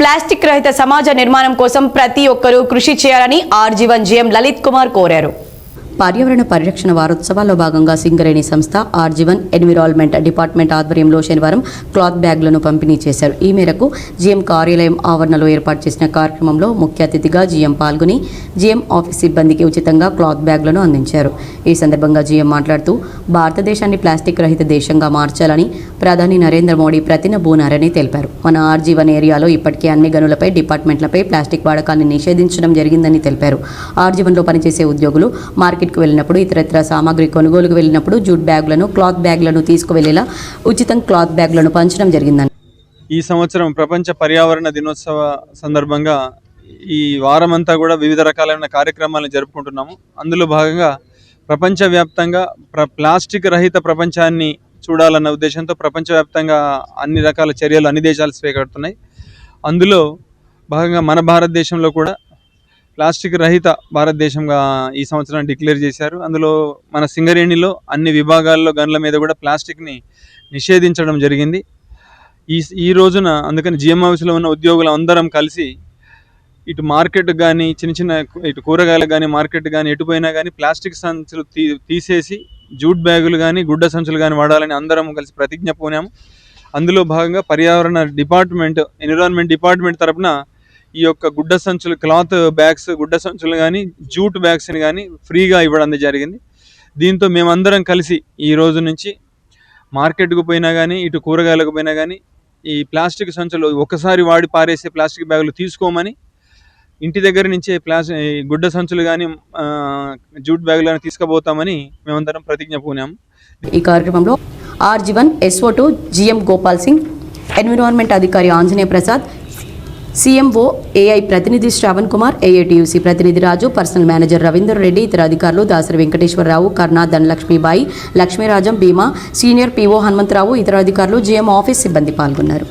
Plastic రహిత సమాజ నిర్మాణం కోసం ప్రతి ఒక్కరూ కృషి చేయాలని ఆర్జీవన్ జీఎం లలిత్ కుమార్ కోరారు. పర్యావరణ పరిరక్షణ వారోత్సవాల్లో భాగంగా సింగరేణి సంస్థ ఆర్జీవన్ ఎన్విరాన్మెంట్ డిపార్ట్మెంట్ ఆధ్వర్యంలో శనివారం క్లాత్ బ్యాగ్లను పంపిణీ చేశారు. ఈ మేరకు జీఎం కార్యాలయం ఆవరణలో ఏర్పాటు చేసిన కార్యక్రమంలో ముఖ్య అతిథిగా జీఎం పాల్గొని జీఎం ఆఫీస్ సిబ్బందికి ఉచితంగా క్లాత్ బ్యాగ్లను అందించారు. ఈ సందర్భంగా జీఎం మాట్లాడుతూ భారతదేశాన్ని ప్లాస్టిక్ రహిత దేశంగా మార్చాలని ప్రధాని నరేంద్ర మోడీ ప్రతినబూనారని తెలిపారు. మన ఆర్జీవన్ ఏరియాలో ఇప్పటికే అన్ని గనులపై డిపార్ట్మెంట్లపై ప్లాస్టిక్ వాడకాన్ని నిషేధించడం జరిగిందని తెలిపారు. ఆర్జీవన్లో పనిచేసే ఉద్యోగులు మార్కెట్కు వెళ్ళినప్పుడు ఇతరత్ర సామాగ్రి కొనుగోలుకు వెళ్ళినప్పుడు జూట్ బ్యాగులను క్లాత్ బ్యాగులను తీసుకువెళ్లేలా ఉచితం క్లాత్ బ్యాగులను పంచడం జరిగిందని. ఈ సంవత్సరం ప్రపంచ పర్యావరణ దినోత్సవ సందర్భంగా ఈ వారమంతా కూడా వివిధ రకాలైన కార్యక్రమాలను జరుపుకుంటున్నాము. అందులో భాగంగా ప్రపంచవ్యాప్తంగా ప్లాస్టిక్ రహిత ప్రపంచాన్ని చూడాలన్న ఉద్దేశంతో ప్రపంచవ్యాప్తంగా అన్ని రకాల చర్యలు అన్ని దేశాలు స్వీకరిస్తున్నాయి. అందులో భాగంగా మన భారతదేశంలో కూడా ప్లాస్టిక్ రహిత భారతదేశంగా ఈ సంవత్సరం డిక్లేర్ చేశారు. అందులో మన సింగరేణిలో అన్ని విభాగాల్లో గనుల మీద కూడా ప్లాస్టిక్ని నిషేధించడం జరిగింది. ఈ రోజున అందుకని జిఎం ఆఫీస్లో ఉన్న ఉద్యోగులు అందరం కలిసి ఇటు మార్కెట్ కానీ చిన్న ఇటు కూరగాయలకు కానీ మార్కెట్ కానీ ఎటుపోయినా కానీ ప్లాస్టిక్ సంచులు తీసేసి జూట్ బ్యాగులు కానీ గుడ్డ సంచులు కానీ వాడాలని అందరం కలిసి ప్రతిజ్ఞ పూనాము. అందులో భాగంగా పర్యావరణ డిపార్ట్మెంట్ ఎన్విరాన్మెంట్ డిపార్ట్మెంట్ తరఫున ఈ యొక్క గుడ్డ సంచులు క్లాత్ బ్యాగ్స్ గుడ్డ సంచులు కానీ జూట్ బ్యాగ్స్ని కానీ ఫ్రీగా ఇవ్వడం జరిగింది. దీంతో మేమందరం కలిసి ఈ రోజు నుంచి మార్కెట్కు పోయినా కానీ ఇటు కూరగాయలకు పోయినా కానీ ఈ ప్లాస్టిక్ సంచులు ఒకసారి వాడి పారేసే ప్లాస్టిక్ బ్యాగులు తీసుకోమని ఇంటి దగ్గర నుంచే గుడ్డ సంచులు కానీ జూట్ బ్యాగులు కానీ తీసుకుపోతామని మేమందరం ప్రతిజ్ఞ పూనాము. ఈ కార్యక్రమంలో RG one SO2 GM Gopal Singh, environment అధికారి ఆంజనేయ ప్రసాద్, CMO AI ప్రతినిధి శ్రావణ్ కుమార్, AATUC ప్రతినిధి రాజు, పర్సనల్ మేనేజర్ రవీందర్ రెడ్డి, ఇతర అధికారులు దాసరి వెంకటేశ్వరరావు, కర్ణ, ధనలక్ష్మీబాయి, లక్ష్మీరాజం, భీమా, సీనియర్ PO హనుమంతరావు, ఇతర అధికారులు, GM ఆఫీస్ సిబ్బంది పాల్గొన్నారు.